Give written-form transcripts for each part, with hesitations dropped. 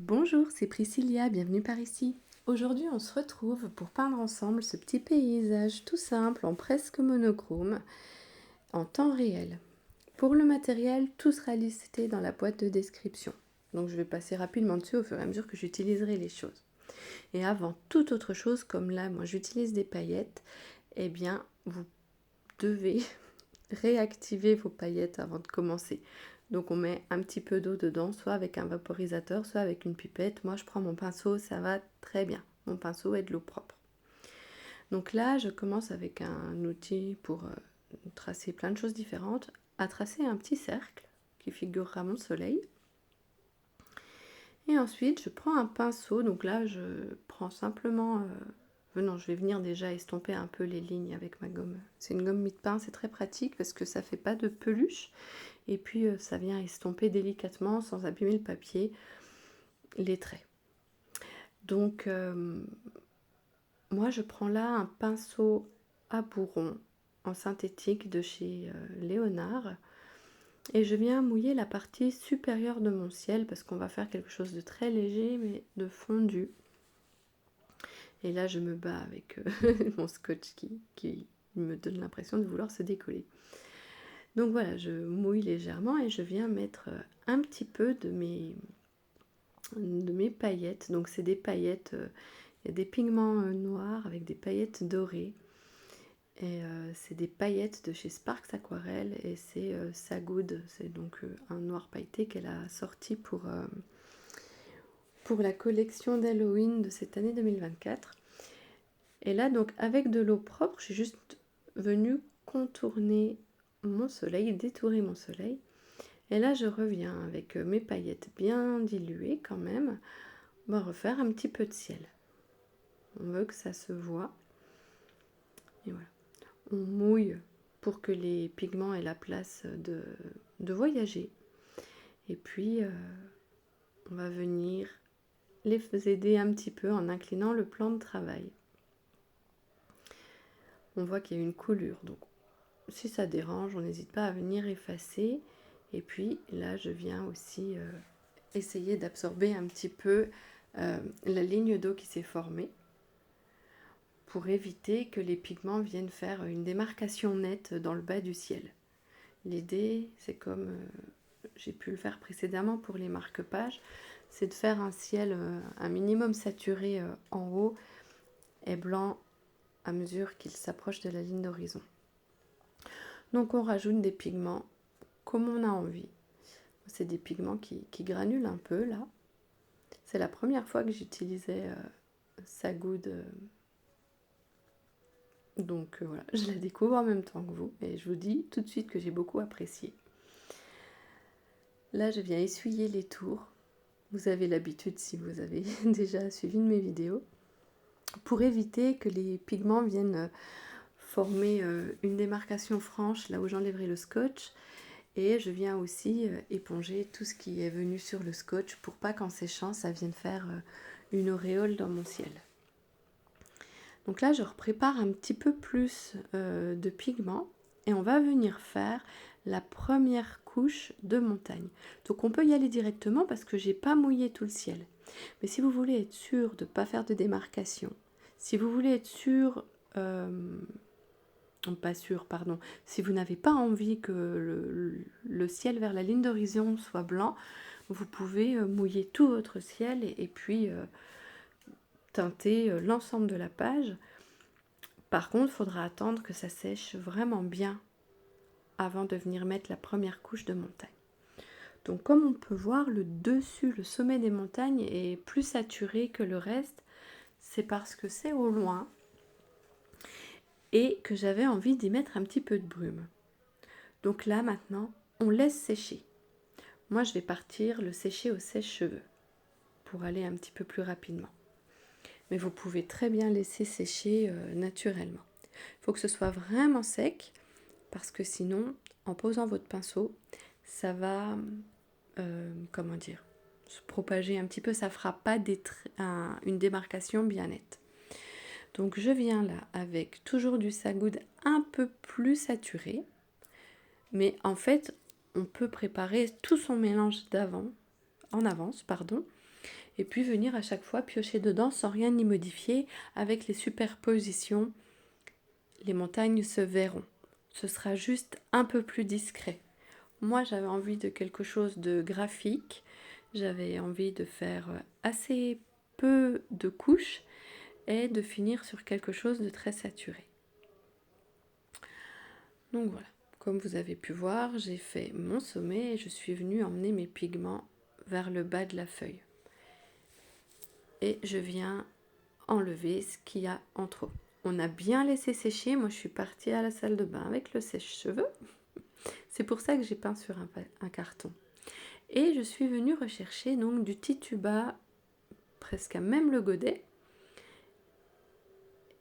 Bonjour, c'est Priscilla, bienvenue par ici. Aujourd'hui, on se retrouve pour peindre ensemble ce petit paysage tout simple en presque monochrome en temps réel. Pour le matériel, tout sera listé dans la boîte de description. Donc je vais passer rapidement dessus au fur et à mesure que j'utiliserai les choses. Et avant toute autre chose, comme là, moi j'utilise des paillettes, eh bien, vous devez réactiver vos paillettes avant de commencer. Donc on met un petit peu d'eau dedans, soit avec un vaporisateur, soit avec une pipette. Moi je prends mon pinceau, ça va très bien. Mon pinceau est de l'eau propre. Donc là je commence avec un outil pour tracer plein de choses différentes, à tracer un petit cercle qui figurera mon soleil. Et ensuite je prends un pinceau, donc là je prends simplement... non, je vais venir déjà estomper un peu les lignes avec ma gomme. C'est une gomme mie-de-pain, c'est très pratique parce que ça fait pas de peluche. Et puis ça vient estomper délicatement, sans abîmer le papier, les traits. Donc moi je prends là un pinceau à bourron en synthétique de chez Léonard. Et je viens mouiller la partie supérieure de mon ciel parce qu'on va faire quelque chose de très léger mais de fondu. Et là je me bats avec mon scotch qui me donne l'impression de vouloir se décoller. Donc voilà, je mouille légèrement et je viens mettre un petit peu de mes paillettes. Donc c'est des paillettes, il y a des pigments noirs avec des paillettes dorées. Et c'est des paillettes de chez Sparks Aquarelle et c'est Sagoud, c'est donc un noir pailleté qu'elle a sorti pour la collection d'Halloween de cette année 2024. Et là donc avec de l'eau propre, je suis juste venue contourner mon soleil, détourer mon soleil. Et là je reviens avec mes paillettes bien diluées quand même, on va refaire un petit peu de ciel. On veut que ça se voit. Et voilà. On mouille pour que les pigments aient la place de voyager. Et puis, on va venir les aider un petit peu en inclinant le plan de travail. On voit qu'il y a une coulure. Donc, si ça dérange, on n'hésite pas à venir effacer. Et puis, là, je viens aussi essayer d'absorber un petit peu la ligne d'eau qui s'est formée, pour éviter que les pigments viennent faire une démarcation nette dans le bas du ciel. L'idée, c'est comme j'ai pu le faire précédemment pour les marque-pages, c'est de faire un ciel un minimum saturé en haut et blanc à mesure qu'il s'approche de la ligne d'horizon. Donc on rajoute des pigments comme on a envie. C'est des pigments qui granulent un peu là. C'est la première fois que j'utilisais Sagoud. Donc voilà, je la découvre en même temps que vous et je vous dis tout de suite que j'ai beaucoup apprécié. Là, je viens essuyer les tours. Vous avez l'habitude si vous avez déjà suivi de mes vidéos. Pour éviter que les pigments viennent former une démarcation franche là où j'enlèverai le scotch. Et je viens aussi éponger tout ce qui est venu sur le scotch pour pas qu'en séchant, ça vienne faire une auréole dans mon ciel. Donc là, je prépare un petit peu plus de pigments et on va venir faire la première couche de montagne. Donc on peut y aller directement parce que j'ai pas mouillé tout le ciel. Mais si vous voulez être sûr de ne pas faire de démarcation, si vous voulez être sûr, pas sûr, pardon, si vous n'avez pas envie que le ciel vers la ligne d'horizon soit blanc, vous pouvez mouiller tout votre ciel et puis teinter l'ensemble de la page. Par contre, il faudra attendre que ça sèche vraiment bien avant de venir mettre la première couche de montagne. Donc comme on peut voir, le dessus, le sommet des montagnes est plus saturé que le reste. C'est parce que c'est au loin et que j'avais envie d'y mettre un petit peu de brume. Donc là maintenant, on laisse sécher. Moi je vais partir le sécher au sèche-cheveux pour aller un petit peu plus rapidement. Mais vous pouvez très bien laisser sécher naturellement. Il faut que ce soit vraiment sec parce que sinon, en posant votre pinceau, ça va, se propager un petit peu, ça ne fera pas une démarcation bien nette. Donc je viens là avec toujours du Sagoud un peu plus saturé, mais en fait, on peut préparer tout son mélange en avance, Et puis venir à chaque fois piocher dedans sans rien y modifier. Avec les superpositions, les montagnes se verront. Ce sera juste un peu plus discret. Moi, j'avais envie de quelque chose de graphique. J'avais envie de faire assez peu de couches et de finir sur quelque chose de très saturé. Donc voilà, comme vous avez pu voir, j'ai fait mon sommet et je suis venue emmener mes pigments vers le bas de la feuille. Et je viens enlever ce qu'il y a en trop. On a bien laissé sécher. Moi, je suis partie à la salle de bain avec le sèche-cheveux. C'est pour ça que j'ai peint sur un carton. Et je suis venue rechercher donc du tituba presque à même le godet.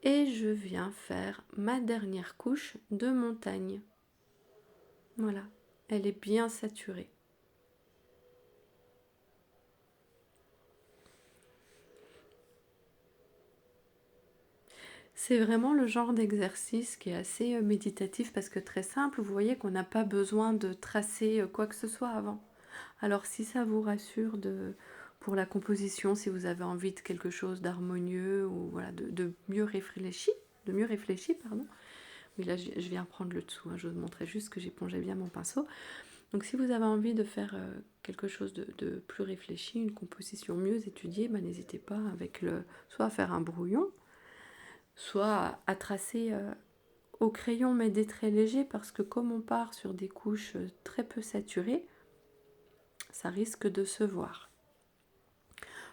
Et je viens faire ma dernière couche de montagne. Voilà, elle est bien saturée. C'est vraiment le genre d'exercice qui est assez méditatif parce que très simple. Vous voyez qu'on n'a pas besoin de tracer quoi que ce soit avant. Alors si ça vous rassure pour la composition, si vous avez envie de quelque chose d'harmonieux ou voilà, de mieux réfléchi, pardon. Oui, là je viens prendre le dessous, hein, je vous montrais juste que j'épongeais bien mon pinceau. Donc si vous avez envie de faire quelque chose de plus réfléchi, une composition mieux étudiée, n'hésitez pas soit à faire un brouillon, soit à tracer au crayon mais des traits légers parce que comme on part sur des couches très peu saturées, ça risque de se voir.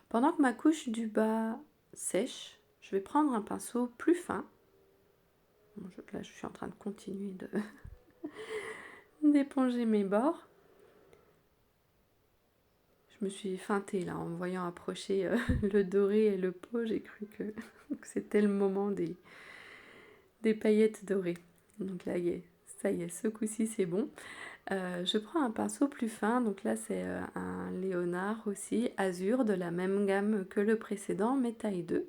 Pendant que ma couche du bas sèche, je vais prendre un pinceau plus fin. Bon, là, je suis en train de continuer d'éponger mes bords. Je me suis feintée là en voyant approcher le doré et le pot. J'ai cru que c'était le moment des paillettes dorées. Donc là, ça y est, ce coup-ci c'est bon. Je prends un pinceau plus fin, donc là c'est un Léonard aussi, azur, de la même gamme que le précédent, mais taille 2.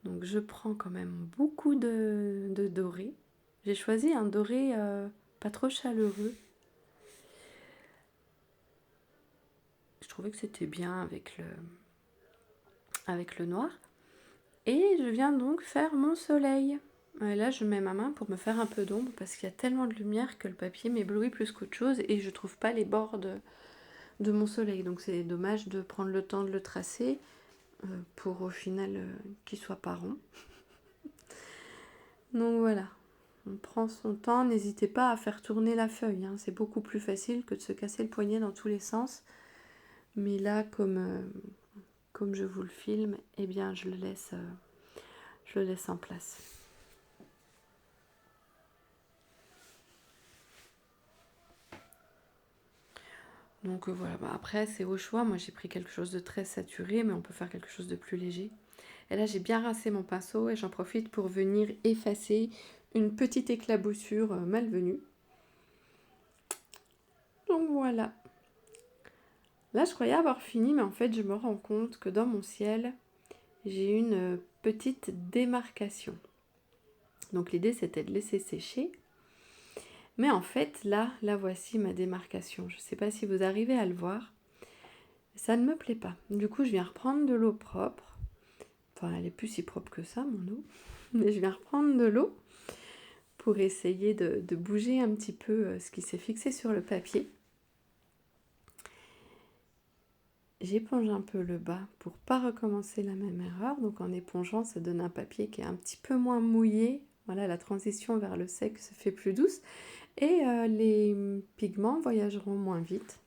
Donc je prends quand même beaucoup de doré. J'ai choisi un doré pas trop chaleureux. Je trouvais que c'était bien avec le noir. Et je viens donc faire mon soleil. Et là, je mets ma main pour me faire un peu d'ombre parce qu'il y a tellement de lumière que le papier m'éblouit plus qu'autre chose et je trouve pas les bords de mon soleil. Donc c'est dommage de prendre le temps de le tracer pour au final qu'il soit pas rond. Donc voilà, on prend son temps, n'hésitez pas à faire tourner la feuille, hein. C'est beaucoup plus facile que de se casser le poignet dans tous les sens. Mais là, comme je vous le filme, eh bien je le laisse en place. Donc voilà, après c'est au choix, moi j'ai pris quelque chose de très saturé, mais on peut faire quelque chose de plus léger. Et là j'ai bien rincé mon pinceau et j'en profite pour venir effacer une petite éclaboussure malvenue. Donc voilà. Là je croyais avoir fini, mais en fait je me rends compte que dans mon ciel, j'ai une petite démarcation. Donc l'idée c'était de laisser sécher. Mais en fait là voici ma démarcation. Je ne sais pas si vous arrivez à le voir. Ça ne me plaît pas. Du coup je viens reprendre de l'eau propre. Enfin elle est plus si propre que ça mon eau. Mais je viens reprendre de l'eau pour essayer de bouger un petit peu ce qui s'est fixé sur le papier. J'éponge un peu le bas pour pas recommencer la même erreur. Donc en épongeant, ça donne un papier qui est un petit peu moins mouillé. Voilà, la transition vers le sec se fait plus douce. Et les pigments voyageront moins vite.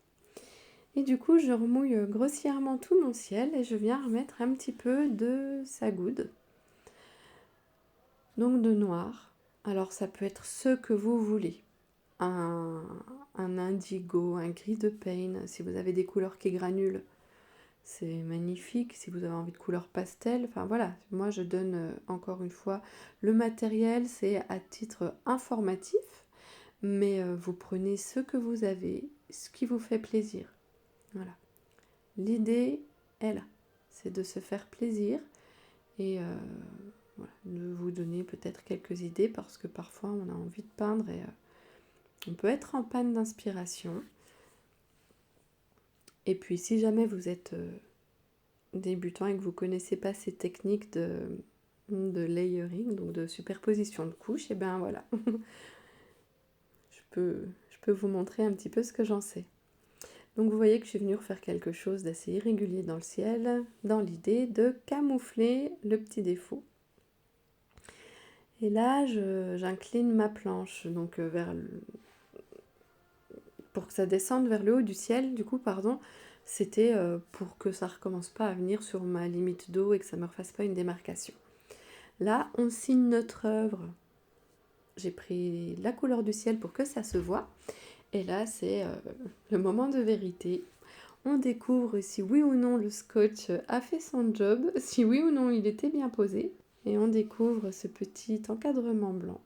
Et du coup, je remouille grossièrement tout mon ciel et je viens remettre un petit peu de sagoude. Donc de noir. Alors ça peut être ce que vous voulez. Un indigo, un gris de Payne, si vous avez des couleurs qui granulent. C'est magnifique si vous avez envie de couleurs pastel. Enfin voilà, moi je donne encore une fois le matériel, c'est à titre informatif, mais vous prenez ce que vous avez, ce qui vous fait plaisir. Voilà. L'idée est là, c'est de se faire plaisir et voilà, de vous donner peut-être quelques idées parce que parfois on a envie de peindre et on peut être en panne d'inspiration. Et puis si jamais vous êtes débutant et que vous ne connaissez pas ces techniques de layering, donc de superposition de couches, et bien voilà, je peux vous montrer un petit peu ce que j'en sais. Donc vous voyez que je suis venue refaire quelque chose d'assez irrégulier dans le ciel, dans l'idée de camoufler le petit défaut. Et là, j'incline ma planche donc pour que ça descende vers le haut du ciel, du coup, pardon, c'était pour que ça recommence pas à venir sur ma limite d'eau et que ça ne me refasse pas une démarcation. Là, on signe notre œuvre. J'ai pris la couleur du ciel pour que ça se voit. Et là, c'est le moment de vérité. On découvre si oui ou non le scotch a fait son job, si oui ou non il était bien posé. Et on découvre ce petit encadrement blanc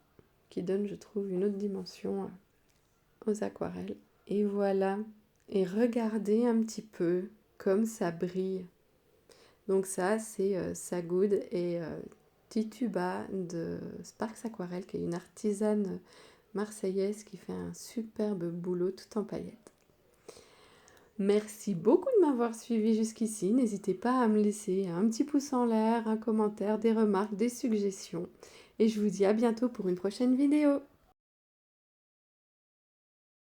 qui donne, je trouve, une autre dimension aux aquarelles. Et voilà. Et regardez un petit peu comme ça brille. Donc ça, c'est Sagoud et Tituba de Sparks Aquarelle, qui est une artisane marseillaise qui fait un superbe boulot tout en paillettes. Merci beaucoup de m'avoir suivi jusqu'ici. N'hésitez pas à me laisser un petit pouce en l'air, un commentaire, des remarques, des suggestions. Et je vous dis à bientôt pour une prochaine vidéo.